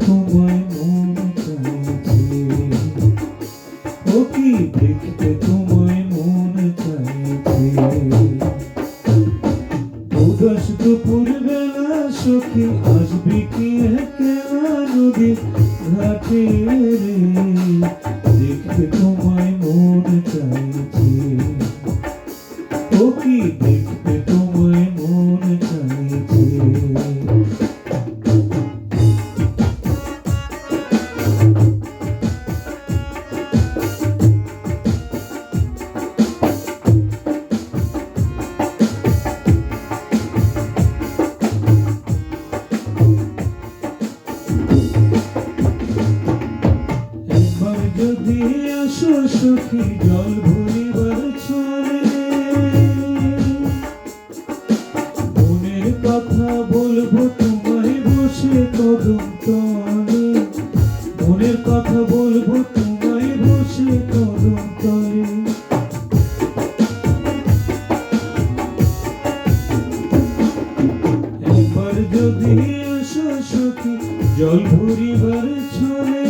তোমায় মন চাইছে, ও কি দেখতে তোমায় মন চাইছে। উদাস দুপুর বেলা সখী আসবি কি একলা নদীর ঘাটে রে, দেখতে তোমায় মন চাইছে, ও কি দেখতে তোমায় মন চাইছে। যদি আসো সখী জল ভরিবার ছলে, মনের কথা বলবো তোমায় বসে কদম তলে, মনের কথা বলবো তোমায় বসে কদম তলে। একবার যদি আসো সখী জল ভরিবার ছলে,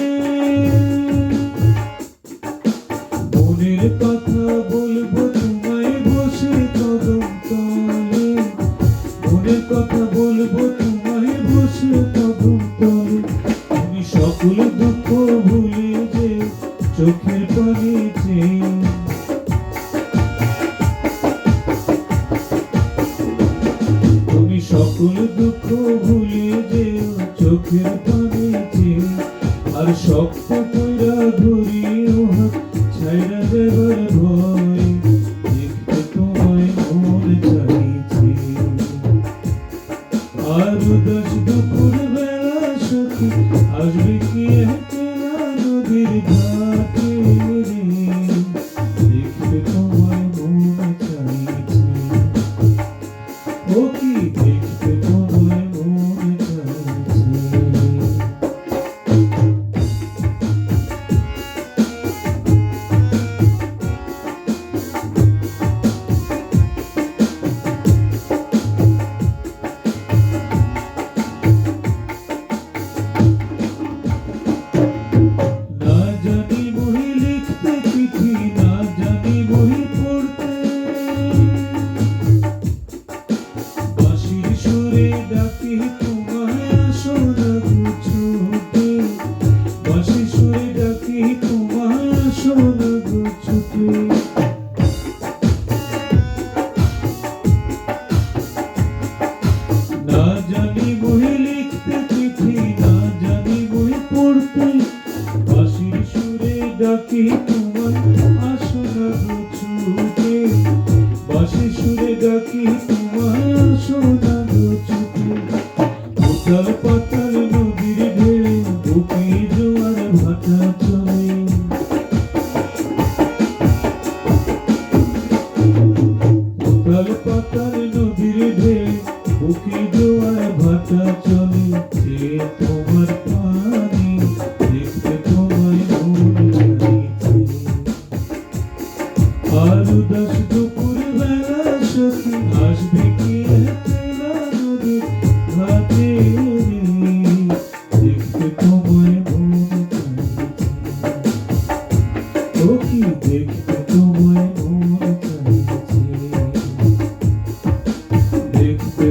মনের কথা বলবো তোমায় বসে কদম তলে, মনের কথা বলবো তোমায় বসে কদম তলে। তুমি সকল দুঃখ ভুলে যে চোখের পানি চেয়ে, তুমি সকল দুঃখ ভুলে যে চোখের পানি চেয়ে, আর শক্ত কইরা ধরিও হাত ছাইরা দেবার ভয়, দেখতে তোমায় মন চাইছে। আর উদাস দুপুর বেলা সখী আসবে কি একলা নদীর ঘাটে রে, দেখতে তোমায় মন চাইছে, ও কি দেখতে তোমায় মন চাইছে। না জানি বই লিখতে চিঠি, না জানি বই পড়তে, বাঁশির সুরে ডাকি তোমায় আসো না গো ছুটে, বাঁশির সুরে ডাকি তোমায় আসো না গো ছুটে। উথাল পাতাল নদীর ঢেউ বুকে জোয়ার ভাটা চলে, উথাল পাতাল নদীর ঢেউ বুকে জোয়ার ভাটা চলে। সে তোমার পানি দেখতে তোমায় মন চাইছে, আর উদাস দুপুর বেলা সখী আসবে কি একলা নদীর ঘাটে রে, দেখতে তোমায় মন চাইছে, ও কি দেখতে তোমায় মন চাইছে, দেখতে